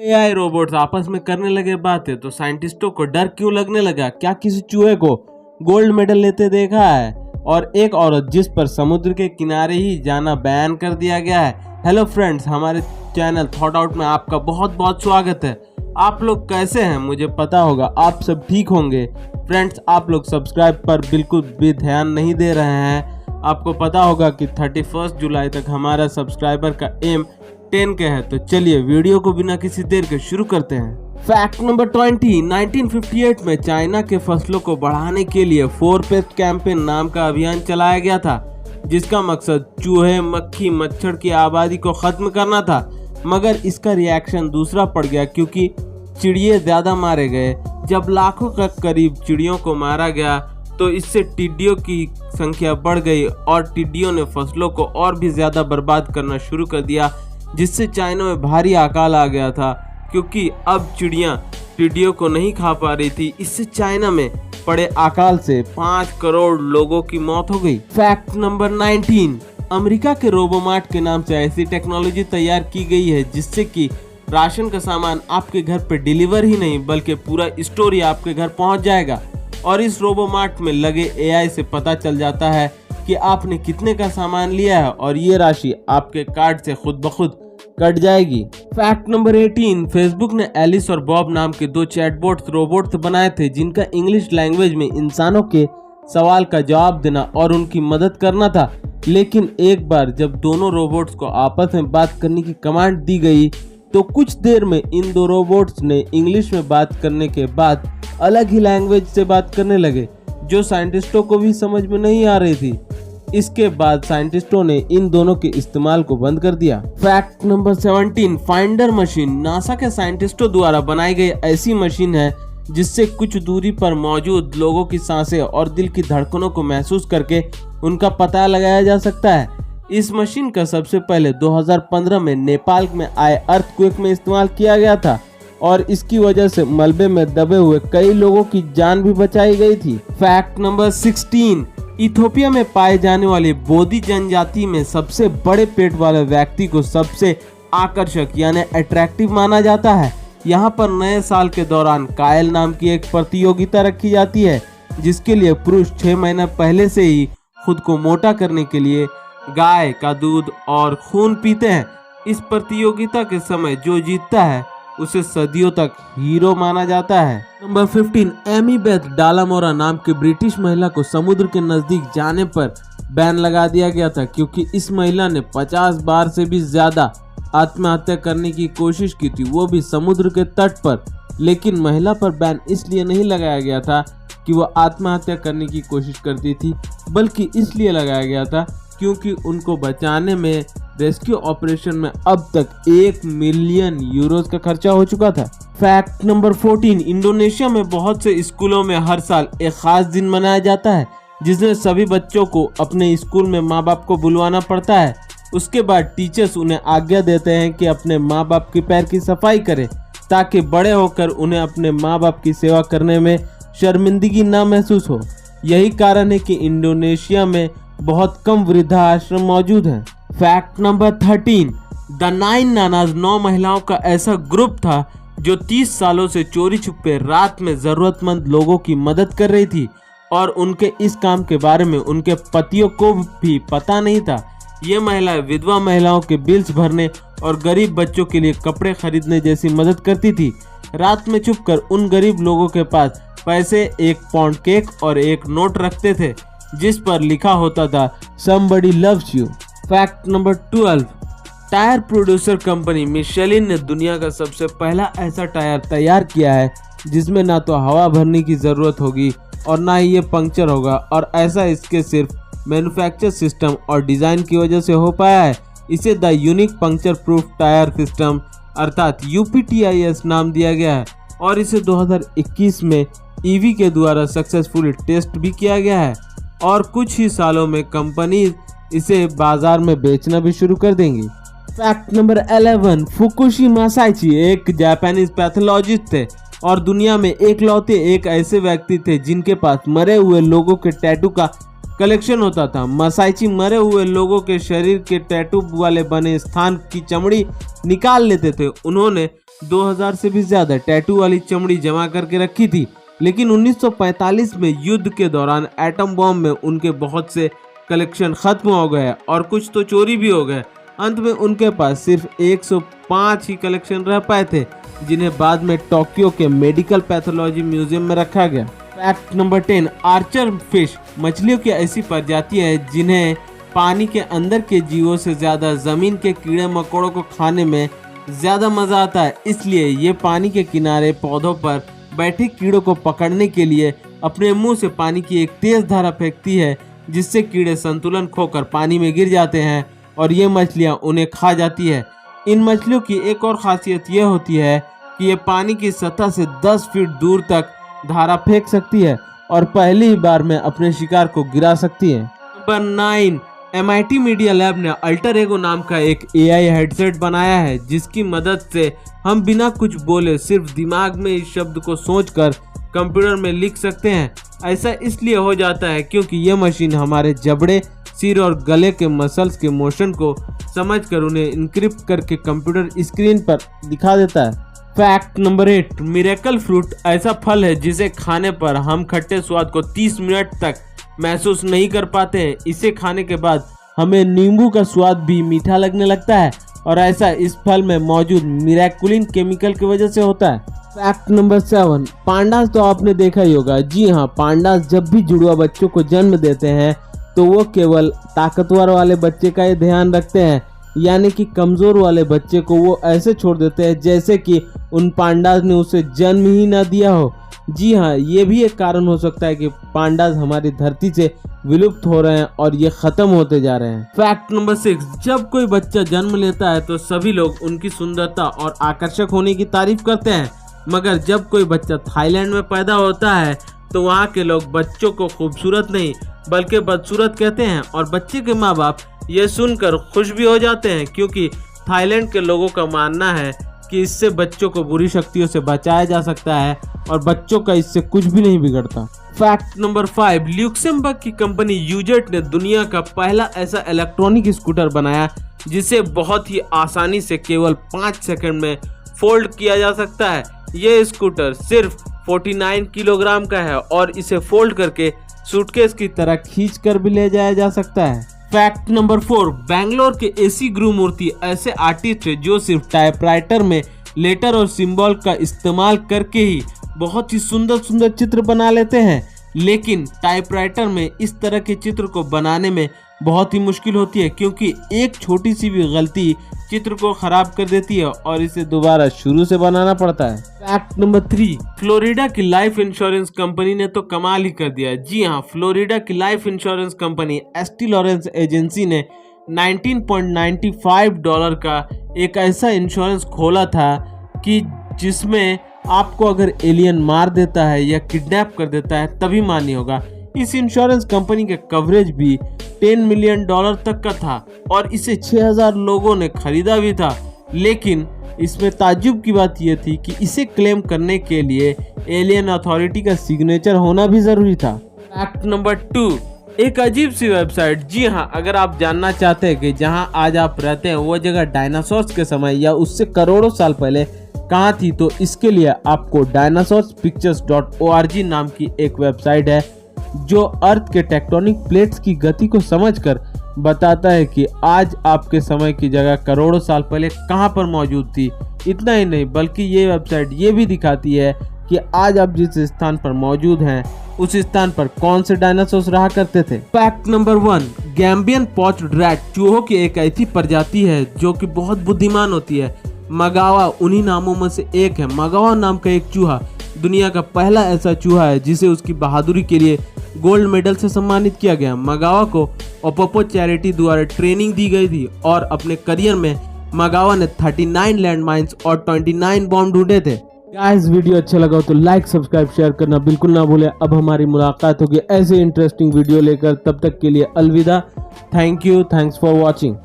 AI robots आपस में करने लगे बातें तो साइंटिस्टों को डर क्यों लगने लगा? क्या किसी चूहे को गोल्ड मेडल लेते देखा है? और एक औरत जिस पर समुद्र के किनारे ही जाना बैन कर दिया गया है। हेलो फ्रेंड्स, हमारे चैनल थॉट आउट में आपका बहुत बहुत स्वागत है। आप लोग कैसे हैं? मुझे पता होगा आप सब ठीक होंगे। फ्रेंड्स, आप लोग सब्सक्राइब पर बिल्कुल भी ध्यान नहीं दे रहे हैं। आपको पता होगा कि 31 जुलाई तक हमारा सब्सक्राइबर का एम 10 के है। तो चलिए वीडियो को बिना किसी देर के शुरू करते हैं। फैक्ट नंबर 20, 1958 में चाइना के फसलों को बढ़ाने के लिए 4 पेस्ट कैंपेन नाम का अभियान चलाया गया था, जिसका मकसद चूहे, मक्खी, मच्छर की आबादी को खत्म करना था। मगर इसका रिएक्शन दूसरा पड़ गया, क्योंकि चिड़िए ज्यादा मारे गए। जब लाखों के करीब चिड़ियों को मारा गया तो इससे टिड्डियों की संख्या बढ़ गई और टिड्डियों ने फसलों को और भी ज्यादा बर्बाद करना शुरू कर दिया, जिससे चाइना में भारी अकाल आ गया था, क्योंकि अब चिड़ियां टिड्डियों को नहीं खा पा रही थी। इससे चाइना में पड़े अकाल से 5 करोड़ लोगों की मौत हो गई। फैक्ट नंबर 19, अमेरिका के रोबोमार्ट के नाम से ऐसी टेक्नोलॉजी तैयार की गई है जिससे कि राशन का सामान आपके घर पे डिलीवर ही नहीं बल्कि पूरा स्टोर ही आपके घर पहुंच जाएगा। और इस रोबोमार्ट में लगे एआई से पता चल जाता है कि आपने कितने का सामान लिया है और ये राशि आपके कार्ड से खुद ब खुद कट जाएगी। फैक्ट नंबर 18, फेसबुक ने एलिस और बॉब नाम के 2 चैटबॉट्स रोबोट्स बनाए थे, जिनका इंग्लिश लैंग्वेज में इंसानों के सवाल का जवाब देना और उनकी मदद करना था। लेकिन एक बार जब दोनों रोबोट्स को आपस में बात करने की कमांड दी गई तो कुछ देर में इन 2 रोबोट्स ने इंग्लिश में बात करने के बाद अलग ही लैंग्वेज से बात करने लगे, जो साइंटिस्टों को भी समझ में नहीं आ रही थी। इसके बाद साइंटिस्टों ने इन दोनों के इस्तेमाल को बंद कर दिया। Fact number 17, finder machine NASA के साइंटिस्टों द्वारा बनाई गई ऐसी मशीन है जिससे कुछ दूरी पर मौजूद लोगों की सांसें और दिल की धड़कनों को महसूस करके उनका पता लगाया जा सकता है। इस मशीन का सबसे पहले 2015 में नेपाल में आए अर्थक्वेक में इस्तेमाल किया गया था और इसकी वजह से मलबे में दबे हुए कई लोगों की जान भी बचाई गई थी। फैक्ट नंबर 16, इथियोपिया में पाए जाने वाली बोदी जनजाति में सबसे बड़े पेट वाले व्यक्ति को सबसे आकर्षक यानी अट्रैक्टिव माना जाता है। यहाँ पर नए साल के दौरान कायल नाम की एक प्रतियोगिता रखी जाती है, जिसके लिए पुरुष 6 महीने पहले से ही खुद को मोटा करने के लिए गाय का दूध और खून पीते हैं। इस प्रतियोगिता के समय जो जीतता है उसे सदियों तक हीरो माना जाता है। नंबर 15, एमी बेथ डालामोरा नाम की ब्रिटिश महिला को समुद्र के नजदीक जाने पर बैन लगा दिया गया था, क्योंकि इस महिला ने 50 बार से भी ज्यादा आत्महत्या करने की कोशिश की थी, वो भी समुद्र के तट पर। लेकिन महिला पर बैन इसलिए नहीं लगाया गया था कि वो आत्महत्या करने की कोशिश करती थी, बल्कि इसलिए लगाया गया था क्योंकि उनको बचाने में रेस्क्यू ऑपरेशन में अब तक 1 मिलियन यूरोस का खर्चा हो चुका था। फैक्ट नंबर 14, इंडोनेशिया में बहुत से स्कूलों में हर साल एक खास दिन मनाया जाता है, जिसमें सभी बच्चों को अपने स्कूल में माँ बाप को बुलवाना पड़ता है। उसके बाद टीचर्स उन्हें आज्ञा देते हैं कि अपने माँ बाप के पैर की सफाई करें, ताकि बड़े होकर उन्हें अपने माँ बाप की सेवा करने में शर्मिंदगी ना महसूस हो। यही कारण है कि इंडोनेशिया में बहुत कम वृद्धाश्रम मौजूद हैं। फैक्ट नंबर 13, द 9 नानाज 9 महिलाओं का ऐसा ग्रुप था जो 30 सालों से चोरी छुपे रात में जरूरतमंद लोगों की मदद कर रही थी और उनके इस काम के बारे में उनके पतियों को भी पता नहीं था। ये महिलाएं विधवा महिलाओं के बिल्स भरने और गरीब बच्चों के लिए कपड़े खरीदने जैसी मदद करती थी। रात में छुपकर उन गरीब लोगों के पास पैसे, 1 पाउंड केक और 1 नोट रखते थे, जिस पर लिखा होता था somebody loves you। Fact number 12, tyre producer company Michelin ने दुनिया का सबसे पहला ऐसा टायर तैयार किया है जिसमें ना तो हवा भरने की जरूरत होगी और ना ही ये पंक्चर होगा, और ऐसा इसके सिर्फ मैन्युफैक्चर सिस्टम और डिजाइन की वजह से हो पाया है। इसे the unique puncture proof tier system अर्थात UPTIS नाम दिया गया है और इसे 2021 में EV के द्वारा सक्सेसफुली टेस्ट भी किया गया है और कुछ ही सालों में कंपनी इसे बाजार में बेचना भी शुरू कर देंगी। फैक्ट नंबर 11, फुकुशी मासाइची एक जापानीज पैथोलॉजिस्ट थे और दुनिया में एकलौते एक ऐसे व्यक्ति थे जिनके पास मरे हुए लोगों के टैटू का कलेक्शन होता था। मासाइची मरे हुए लोगों के शरीर के टैटू वाले बने स्थान की चमड़ी निकाल लेते थे। उन्होंने 2000 से भी ज्यादा टैटू वाली चमड़ी जमा करके रखी थी, लेकिन 1945 में युद्ध के दौरान एटम बॉम्ब में उनके बहुत से कलेक्शन खत्म हो गए और कुछ तो चोरी भी हो गए। अंत में उनके पास सिर्फ 105 ही कलेक्शन रह पाए थे, जिन्हें बाद में टोक्यो के मेडिकल पैथोलॉजी म्यूजियम में रखा गया। फैक्ट नंबर 10, आर्चर फिश मछलियों की ऐसी प्रजाति है जिन्हें पानी के अंदर के जीवों से ज्यादा जमीन के कीड़े मकोड़ों को खाने में ज्यादा मजा आता है। इसलिए ये पानी के किनारे पौधों पर बैठे कीड़ों को पकड़ने के लिए अपने मुंह से पानी की एक तेज धारा फेंकती है, जिससे कीड़े संतुलन खोकर पानी में गिर जाते हैं और ये मछलियां उन्हें खा जाती है। इन मछलियों की एक और खासियत यह होती है कि ये पानी की सतह से 10 फीट दूर तक धारा फेंक सकती है और पहली ही बार में अपने शिकार को गिरा सकती है। नंबर 9, MIT मीडिया लैब ने अल्टर एगो नाम का एक AI हेडसेट बनाया है, जिसकी मदद से हम बिना कुछ बोले सिर्फ दिमाग में इस शब्द को सोचकर कंप्यूटर में लिख सकते हैं। ऐसा इसलिए हो जाता है क्योंकि यह मशीन हमारे जबड़े, सिर और गले के मसल्स के मोशन को समझकर उन्हें इनक्रिप्ट करके कंप्यूटर स्क्रीन पर दिखा देता है। फैक्ट नंबर 8, मिरेकल फ्रूट ऐसा फल है जिसे खाने पर हम खट्टे स्वाद को 30 मिनट तक महसूस नहीं कर पाते हैं। इसे खाने के बाद हमें नींबू का स्वाद भी मीठा लगने लगता है और ऐसा इस फल में मौजूद मिरेकुलिन केमिकल की वजह से होता है। फैक्ट नंबर 7, पांडास तो आपने देखा ही होगा। जी हाँ, पांडास जब भी जुड़वा बच्चों को जन्म देते हैं तो वो केवल ताकतवर वाले बच्चे का ही ध्यान रखते हैं, यानी कि कमजोर वाले बच्चे को वो ऐसे छोड़ देते हैं जैसे कि उन पांडास ने उसे जन्म ही ना दिया हो। जी हाँ, ये भी एक कारण हो सकता है कि पांडास हमारी धरती से विलुप्त हो रहे हैं और ये खत्म होते जा रहे हैं। फैक्ट नंबर 6, जब कोई बच्चा जन्म लेता है तो सभी लोग उनकी सुंदरता और आकर्षक होने की तारीफ करते हैं, मगर जब कोई बच्चा थाईलैंड में पैदा होता है तो वहाँ के लोग बच्चों को खूबसूरत नहीं बल्कि बदसूरत कहते हैं और बच्चे के माँ बाप ये सुनकर खुश भी हो जाते हैं, क्योंकि थाईलैंड के लोगों का मानना है कि इससे बच्चों को बुरी शक्तियों से बचाया जा सकता है और बच्चों का इससे कुछ भी नहीं बिगड़ता। फैक्ट नंबर 5, ल्यूक्सेमबर्ग की कंपनी यूजेट ने दुनिया का पहला ऐसा इलेक्ट्रॉनिक स्कूटर बनाया जिसे बहुत ही आसानी से केवल 5 सेकंड में फोल्ड किया जा सकता है। ये स्कूटर सिर्फ 49 किलोग्राम का है और इसे फोल्ड करके सूटकेस की तरह खींच कर भी ले जाया जा सकता है। फैक्ट नंबर 4, बैंगलोर के AC गुरुमूर्ति ऐसे आर्टिस्ट है जो सिर्फ टाइपराइटर में लेटर और सिंबल का इस्तेमाल करके ही बहुत ही सुंदर सुंदर चित्र बना लेते हैं, लेकिन टाइपराइटर में इस तरह के चित्र को बनाने में बहुत ही मुश्किल होती है, क्योंकि एक छोटी सी भी गलती चित्र को खराब कर देती है और इसे दोबारा शुरू से बनाना पड़ता है। फैक्ट नंबर 3, फ्लोरिडा की लाइफ इंश्योरेंस कंपनी ने तो कमाल ही कर दिया। जी हाँ, फ्लोरिडा की life insurance company ST Lawrence agency ने $19.95 का एक ऐसा इंश्योरेंस खोला था कि जिसमें आपको अगर एलियन मार देता है या किडनैप कर देता है तभी मान्य होगा। इस इंश्योरेंस कंपनी का कवरेज भी $10 मिलियन तक का था और इसे 6000 लोगों ने खरीदा भी था, लेकिन इसमें ताज्जुब की बात यह थी कि इसे क्लेम करने के लिए एलियन अथॉरिटी का सिग्नेचर होना भी जरूरी था। फैक्ट नंबर 2, एक अजीब सी वेबसाइट। जी हाँ, अगर आप जानना चाहते हैं कि जहाँ आज आप रहते हैं वो जगह डायनासोर्स के समय या उससे करोड़ों साल पहले कहाँ थी, तो इसके लिए आपको dinosaurspictures.org नाम की एक वेबसाइट है जो अर्थ के टेक्टोनिक प्लेट्स की गति को समझकर बताता है कि आज आपके समय की जगह करोड़ों साल पहले कहां पर मौजूद थी। इतना ही नहीं, बल्कि ये वेबसाइट ये भी दिखाती है कि आज आप जिस स्थान पर मौजूद हैं उस स्थान पर कौन से डायनासोर रहा करते थे। फैक्ट नंबर 1, गैम्बियन पॉच्ड रैट चूहों की एक ऐसी प्रजाति है जो कि बहुत बुद्धिमान होती है। मगावा उन्हीं नामों में से एक है। मगावा नाम का एक चूहा दुनिया का पहला ऐसा चूहा है जिसे उसकी बहादुरी के लिए गोल्ड मेडल से सम्मानित किया गया। मगावा को ओपोपो चैरिटी द्वारा ट्रेनिंग दी गई थी और अपने करियर में मगावा ने 39 लैंड माइंस और 29 बॉम्ब ढूंढे थे। गाइस, वीडियो अच्छा लगा तो लाइक, सब्सक्राइब, शेयर करना बिल्कुल ना भूलें। अब हमारी मुलाकात होगी ऐसे इंटरेस्टिंग वीडियो लेकर, तब तक के लिए अलविदा। Thank you, thanks for watching.